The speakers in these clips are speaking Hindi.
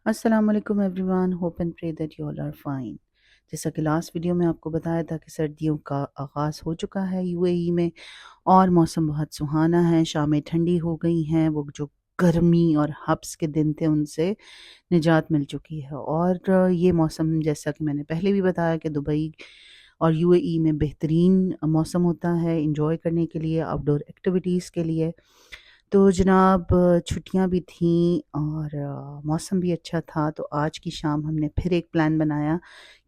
अस्सलाम वालेकुम everyone, hope and pray that you all are fine. जैसा कि लास्ट वीडियो में आपको बताया था कि सर्दियों का आगाज़ हो चुका है यूएई में और मौसम बहुत सुहाना है। शामें ठंडी हो गई हैं, वो जो गर्मी और हब्स के दिन थे उनसे निजात मिल चुकी है। और ये मौसम, जैसा कि मैंने पहले भी बताया, कि दुबई और यूएई में बेहतरीन मौसम होता है इंजॉय करने के लिए, आउटडोर एक्टिविटीज़ के लिए। तो जनाब, छुट्टियां भी थीं और मौसम भी अच्छा था, तो आज की शाम हमने फिर एक प्लान बनाया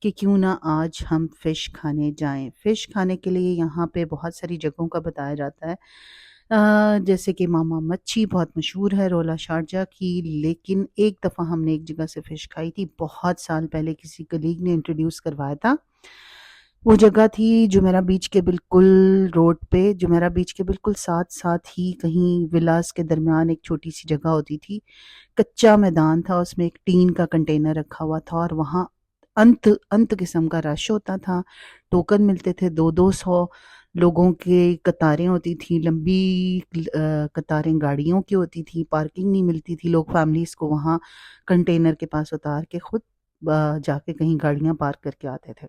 कि क्यों ना आज हम फ़िश खाने जाएं। फ़िश खाने के लिए यहाँ पे बहुत सारी जगहों का बताया जाता है। जैसे कि मामा मच्छी बहुत मशहूर है रोला शारजा की, लेकिन एक दफ़ा हमने एक जगह से फ़िश खाई थी, बहुत साल पहले किसी कलीग ने इंट्रोड्यूस करवाया था। वो जगह थी जुमेरा बीच के बिल्कुल रोड पे, जुमेरा बीच के बिल्कुल साथ-साथ ही कहीं विलास के दरमियान एक छोटी-सी जगह होती थी। कच्चा मैदान था, उसमें एक टीन का कंटेनर रखा हुआ था और वहाँ अंत अंत किस्म का रश होता था। टोकन मिलते थे, 2-2 सौ लोगों की कतारें होती थी, लंबी कतारें गाड़ियों की होती थी, पार्किंग नहीं मिलती थी। लोग फैमिलीज़ को वहाँ कंटेनर के पास उतार के खुद जाके कहीं गाड़ियाँ पार्क करके आते थे।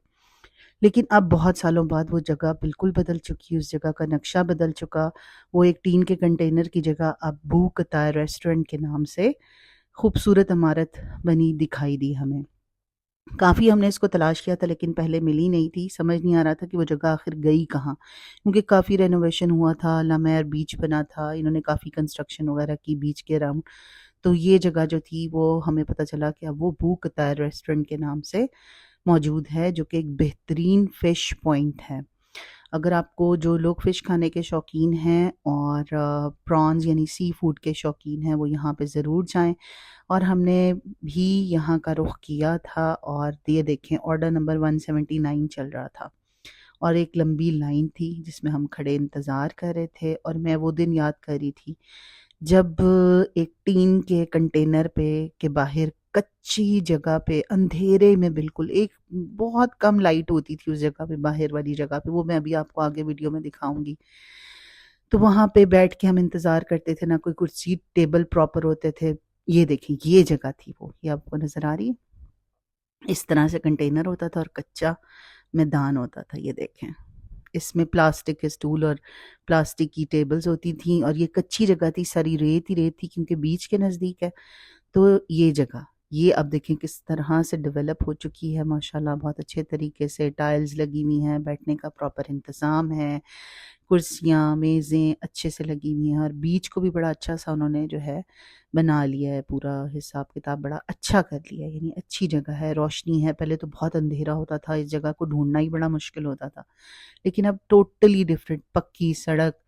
लेकिन अब बहुत सालों बाद वो जगह बिल्कुल बदल चुकी, उस जगह का नक्शा बदल चुका। वो एक टीन के कंटेनर की जगह अब भू कतार रेस्टोरेंट के नाम से खूबसूरत इमारत बनी दिखाई दी हमें। काफ़ी हमने इसको तलाश किया था, लेकिन पहले मिली नहीं थी, समझ नहीं आ रहा था कि वो जगह आखिर गई कहाँ? क्योंकि काफ़ी रेनोवेशन हुआ था, लामेर बीच बना था, इन्होंने काफ़ी कंस्ट्रक्शन वगैरह की बीच के अराउंड। तो ये जगह जो थी वो हमें पता चला कि अब वो भू कतार रेस्टोरेंट के नाम से मौजूद है, जो कि एक बेहतरीन फ़िश पॉइंट है। अगर आपको, जो लोग फ़िश खाने के शौकीन हैं और प्रॉन्स यानी सी फूड के शौकीन हैं, वो यहाँ पे ज़रूर जाएँ। और हमने भी यहाँ का रुख किया था और ये देखें, ऑर्डर नंबर 179 चल रहा था और एक लंबी लाइन थी जिसमें हम खड़े इंतज़ार कर रहे थे। और मैं वो दिन याद कर रही थी जब एक टीन के कंटेनर पे के बाहर कच्ची जगह पे अंधेरे में, बिल्कुल एक बहुत कम लाइट होती थी उस जगह पे, बाहर वाली जगह पे, वो मैं अभी आपको आगे वीडियो में दिखाऊंगी। तो वहां पे बैठ के हम इंतजार करते थे, ना कोई कुर्सी टेबल प्रॉपर होते थे। ये देखिए, ये जगह थी वो, ये आपको नजर आ रही है। इस तरह से कंटेनर होता था और कच्चा मैदान होता था। ये देखें, इसमें प्लास्टिक के स्टूल और प्लास्टिक की टेबल्स होती थी और ये कच्ची जगह थी, सारी रेत ही रेत थी क्योंकि बीच के नज़दीक है। तो ये जगह, ये अब देखें किस तरह से डेवलप हो चुकी है माशाल्लाह, बहुत अच्छे तरीके से टाइल्स लगी हुई हैं, बैठने का प्रॉपर इंतज़ाम है, कुर्सियाँ, मेज़ें अच्छे से लगी हुई हैं और बीच को भी बड़ा अच्छा-सा उन्होंने जो है बना लिया है, पूरा हिसाब-किताब बड़ा अच्छा कर लिया है, यानी अच्छी जगह है, रोशनी है। पहले तो बहुत अंधेरा होता था, इस जगह को ढूँढना ही बड़ा मुश्किल होता था। लेकिन अब टोटली डिफरेंट, पक्की सड़क।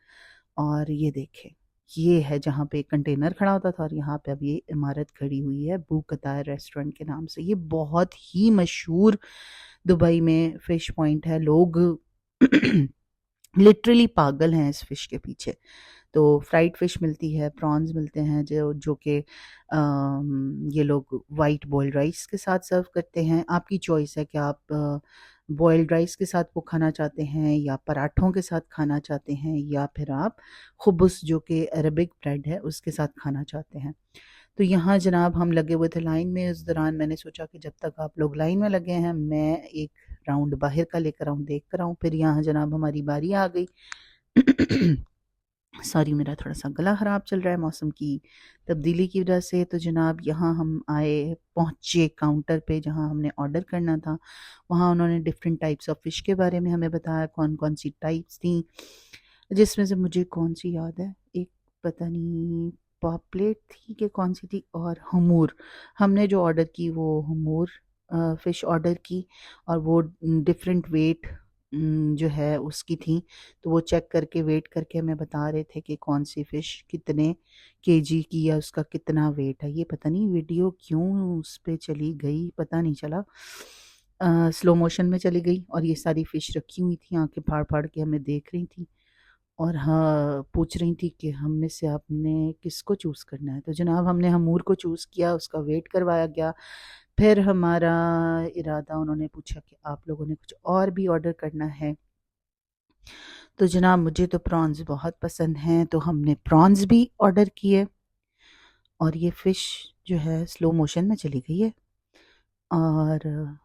और ये देखें, ये है जहाँ पे एक कंटेनर खड़ा होता था और यहाँ पे अब ये इमारत खड़ी हुई है भू कतार रेस्टोरेंट के नाम से। ये बहुत ही मशहूर दुबई में फ़िश पॉइंट है। लोग लिटरली पागल हैं इस फ़िश के पीछे। तो फ्राइड फ़िश मिलती है, प्रॉन्स मिलते हैं जो जो कि ये लोग वाइट बॉइल्ड राइस के साथ सर्व करते हैं। आपकी चॉइस है कि आप बॉइल्ड राइस के साथ वो खाना चाहते हैं या पराठों के साथ खाना चाहते हैं या फिर आप खुबुस, जो कि अरबिक ब्रेड है, उसके साथ खाना चाहते हैं। तो यहाँ जनाब हम लगे हुए थे लाइन में। उस दौरान मैंने सोचा कि जब तक आप लोग लाइन में लगे हैं, मैं एक राउंड बाहर का लेकर आऊँ, देख कर आऊँ। फिर यहाँ जनाब हमारी बारी आ गई। सॉरी, मेरा थोड़ा-सा गला ख़राब चल रहा है मौसम की तब्दीली की वजह से। तो जनाब यहाँ हम आए, पहुँचे काउंटर पे जहाँ हमने ऑर्डर करना था। वहाँ उन्होंने डिफ़रेंट टाइप्स ऑफ फ़िश के बारे में हमें बताया, कौन-कौन सी टाइप्स थी, जिसमें से मुझे कौन-सी याद है, एक पता नहीं पॉपलेट थी कि कौन-सी थी, और हमूर। हमने जो ऑर्डर की वो हमूर फ़िश ऑर्डर की और वो डिफ़रेंट वेट जो है उसकी थी। तो वो चेक करके, वेट करके हमें बता रहे थे कि कौन-सी फ़िश कितने केजी की या उसका कितना वेट है। ये पता नहीं वीडियो क्यों उस पे चली गई, पता नहीं चला। स्लो मोशन में चली गई और ये सारी फ़िश रखी हुई थी, आँखें फाड़-फाड़ के हमें देख रही थी और हाँ, पूछ रही थी कि हम में से आपने किसको चूज़ करना है। तो जनाब हमने हमूर को चूज़ किया, उसका वेट करवाया गया। फिर हमारा इरादा, उन्होंने पूछा कि आप लोगों ने कुछ और भी ऑर्डर करना है? तो जनाब मुझे तो प्रॉन्स बहुत पसंद हैं, तो हमने प्रॉन्स भी ऑर्डर किए और ये फ़िश जो है स्लो मोशन में चली गई है। और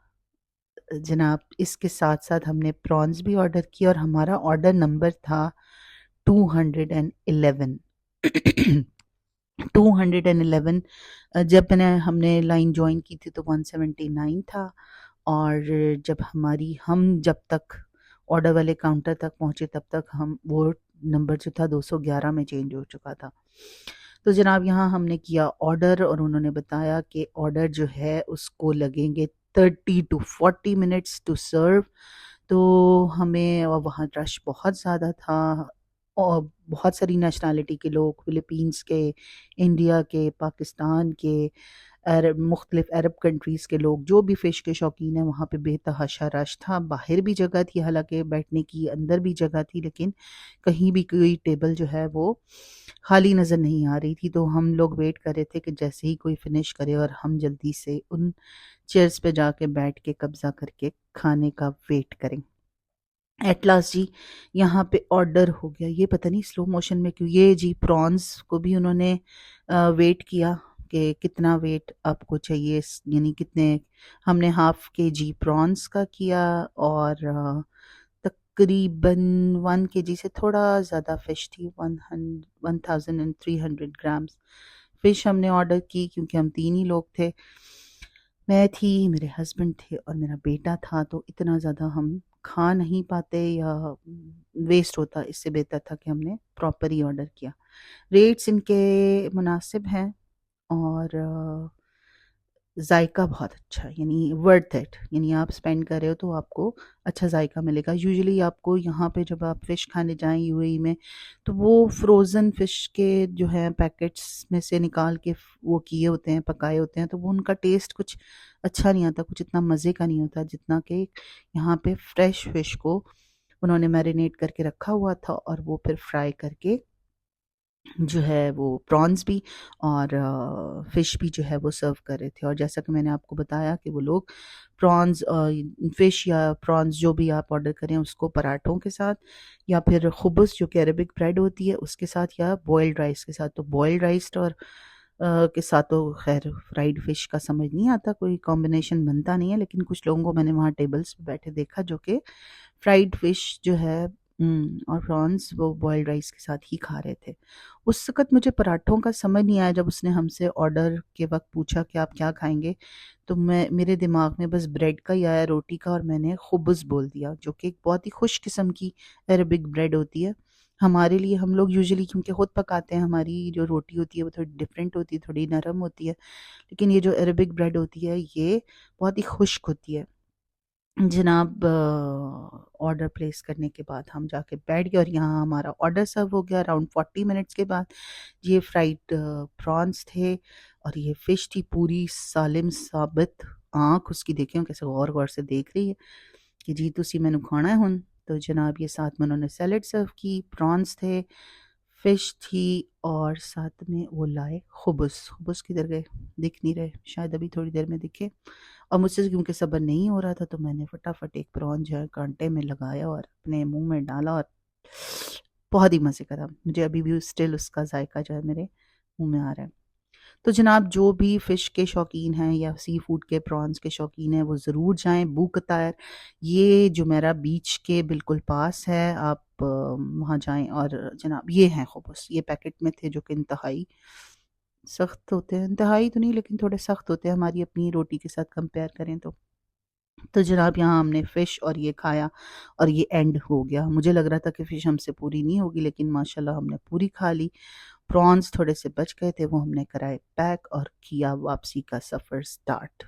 जनाब इसके साथ साथ हमने प्रॉन्स भी ऑर्डर किया और हमारा ऑर्डर नंबर था 211। 211। जब हमने लाइन ज्वाइन की थी तो 179 था। और जब तक ऑर्डर वाले काउंटर तक पहुंचे तब तक हम वो नंबर जो था 211 में चेंज हो चुका था। तो जनाब यहाँ हमने किया ऑर्डर और उन्होंने बताया कि ऑर्डर जो है उसको लगेंगे 30 to 40 मिनट्स टू सर्व। तो हमें वहाँ रश बहुत ज़्यादा था और बहुत सारी नेशनैलिटी के लोग, फिलीपींस के, इंडिया के, पाकिस्तान के, मुख्तलिफ अरब कंट्रीज़ के लोग, जो भी फ़िश के शौकीन हैं वहाँ पे बेतहाशा रश था। बाहर भी जगह थी हालांकि बैठने की, अंदर भी जगह थी, लेकिन कहीं भी कोई टेबल जो है वो खाली नज़र नहीं आ रही थी। तो हम लोग वेट कर रहे थे कि जैसे ही कोई फिनिश करे और हम जल्दी से उन चेयर्स पे जाके बैठ के कब्ज़ा करके खाने का वेट करें। एट लास्ट जी यहाँ पे ऑर्डर हो गया। ये पता नहीं स्लो मोशन में क्यों, ये जी प्रॉन्स को भी उन्होंने वेट किया कि कितना वेट आपको चाहिए, यानी कितने। हमने हाफ के जी प्रॉन्स का किया और तकरीबन 1 kg से थोड़ा ज़्यादा फ़िश थी, 1300 ग्राम्स फ़िश हमने ऑर्डर की क्योंकि हम 3 ही लोग थे। मैं थी, मेरे हस्बैंड थे और मेरा बेटा था, तो इतना ज़्यादा हम खा नहीं पाते या वेस्ट होता, इससे बेहतर था कि हमने प्रॉपर ही ऑर्डर किया। रेट्स इनके मुनासिब हैं और जायका बहुत अच्छा है, यानी वर्थ इट, यानी आप स्पेंड कर रहे हो तो आपको अच्छा जायका मिलेगा। यूजुअली आपको यहाँ पे जब आप फ़िश खाने जाएं यूएई में तो वो फ्रोज़न फ़िश के जो हैं पैकेट्स में से निकाल के वो किए होते हैं, पकाए होते हैं, तो वो उनका टेस्ट कुछ अच्छा नहीं आता, कुछ इतना मज़े का नहीं होता जितना कि यहाँ पे फ्रेश फ़िश को उन्होंने मैरिनेट करके रखा हुआ था और वो फिर फ्राई करके जो है वो प्रॉन्स भी और फ़िश भी जो है वो सर्व कर रहे थे। और जैसा कि मैंने आपको बताया कि वो लोग प्रॉन्स फ़िश या प्रॉन्स जो भी आप ऑर्डर करें उसको पराठों के साथ या फिर खुबुस जो कि अरबिक ब्रेड होती है उसके साथ या बॉइल्ड राइस के साथ। तो बॉइल्ड राइस और के साथ तो खैर फ्राइड फ़िश का समझ नहीं आता, कोई कॉम्बिनेशन बनता नहीं है, लेकिन कुछ लोगों को मैंने वहाँ टेबल्स पे बैठे देखा जो कि फ्राइड फ़िश जो है और प्रॉन्स वो बॉइल्ड राइस के साथ ही खा रहे थे। उस वक़्त मुझे पराठों का समझ नहीं आया जब उसने हमसे ऑर्डर के वक़्त पूछा कि आप क्या खाएँगे? तो मेरे दिमाग में बस ब्रेड का ही आया, रोटी का, और मैंने खुबज़ बोल दिया जो कि एक बहुत ही खुश किस्म की अरबिक ब्रेड होती है। हमारे लिए हम लोग यूजुअली क्योंकि खुद पकाते हैं, हमारी जो रोटी होती है वो थोड़ी डिफरेंट होती है, थोड़ी नरम होती है। लेकिन ये जो अरबिक ब्रेड होती है ये बहुत ही खुश्क होती है। जनाब ऑर्डर प्लेस करने के बाद हम जाके बैठ गए और यहाँ हमारा ऑर्डर सर्व हो गया अराउंड 40 मिनट्स के बाद। ये फ्राइड प्रॉन्स थे और ये फ़िश थी पूरी सालिम साबित। आँख उसकी देखें कैसे गौर गौर से देख रही है कि जी तुसी मैनू खाना है हुन। तो जनाब ये साथ में उन्होंने सैलड सर्व की, प्रॉन्स थे, फ़िश थी और साथ में वो लाए खुबुस। खुबुस किधर गए? दिख नहीं रहे, शायद अभी थोड़ी देर में दिखे। और मुझसे क्योंकि सब्र नहीं हो रहा था तो मैंने फटाफट एक प्रॉन जो है कांटे में लगाया और अपने मुंह में डाला और बहुत ही मज़े करा। मुझे अभी भी स्टिल उसका जायका जो है मेरे मुंह में आ रहा है। तो जनाब जो भी फ़िश के शौकीन हैं या सी फूड के प्रॉन्स के शौकीन हैं वो ज़रूर जाएं बू कतार। ये जुमेरा बीच के बिल्कुल पास है, आप वहाँ जाएं। और जनाब ये हैं खुबूस, ये पैकेट में थे जो कि इंतहाई सख्त होते हैं, इंतहाई तो नहीं लेकिन थोड़े सख्त होते हैं हमारी अपनी रोटी के साथ कंपेयर करें तो। तो जनाब यहाँ हमने फ़िश और ये खाया और ये एंड हो गया। मुझे लग रहा था कि फ़िश हमसे पूरी नहीं होगी लेकिन माशाल्लाह हमने पूरी खा ली। प्रॉन्स थोड़े से बच गए थे वो हमने कराए पैक और किया वापसी का सफ़र स्टार्ट।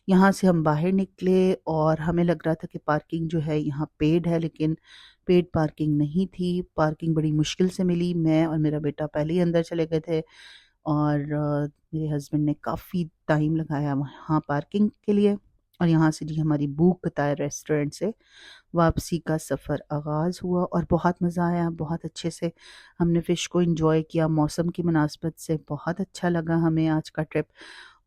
यहाँ से हम बाहर निकले और हमें लग रहा था कि पार्किंग जो है यहाँ पेड है, लेकिन पेड पार्किंग नहीं थी। पार्किंग बड़ी मुश्किल से मिली। मैं और मेरा बेटा पहले ही अंदर चले गए थे और मेरे हस्बैंड ने काफ़ी टाइम लगाया वहाँ पार्किंग के लिए। और यहाँ से जी हमारी भूख बताए रेस्टोरेंट से वापसी का सफ़र आगाज़ हुआ और बहुत मज़ा आया, बहुत अच्छे से हमने फ़िश को एंजॉय किया। मौसम की मुनासबत से बहुत अच्छा लगा हमें आज का ट्रिप।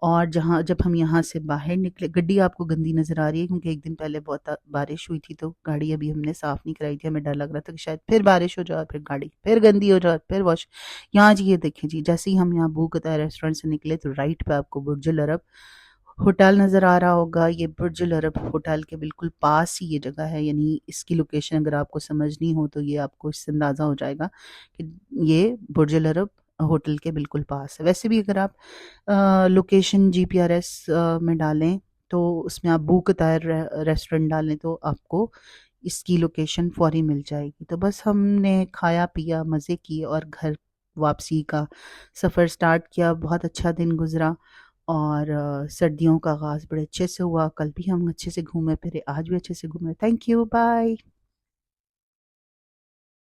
और जब हम यहाँ से बाहर निकले, गड्डी आपको गंदी नज़र आ रही है क्योंकि एक दिन पहले बहुत बारिश हुई थी, तो गाड़ी अभी हमने साफ़ नहीं कराई थी। हमें डर लग रहा था कि शायद फिर बारिश हो जाए, फिर गाड़ी फिर गंदी हो जाए, फिर वॉश। यहाँ जी ये देखें जी, जैसे ही हम यहाँ भू कताई रेस्टोरेंट से निकले तो राइट पे आपको बुर्ज अल अरब होटल नज़र आ रहा होगा। ये बुर्ज अल अरब होटल के बिल्कुल पास ही ये जगह है, यानी इसकी लोकेशन अगर आपको समझनी हो तो ये आपको इससे अंदाज़ा हो जाएगा कि ये बुर्ज अल अरब होटल के बिल्कुल पास है। वैसे भी अगर आप लोकेशन जीपीआरएस में डालें तो उसमें आप भू कताई रेस्टोरेंट डालें तो आपको इसकी लोकेशन फौरी मिल जाएगी। तो बस हमने खाया पिया, मज़े किए और घर वापसी का सफ़र स्टार्ट किया। बहुत अच्छा दिन गुज़रा और सर्दियों का आगाज़ बड़े अच्छे से हुआ। कल भी हम अच्छे से घूमे फिरे, आज भी अच्छे से घूमे। Thank you, bye.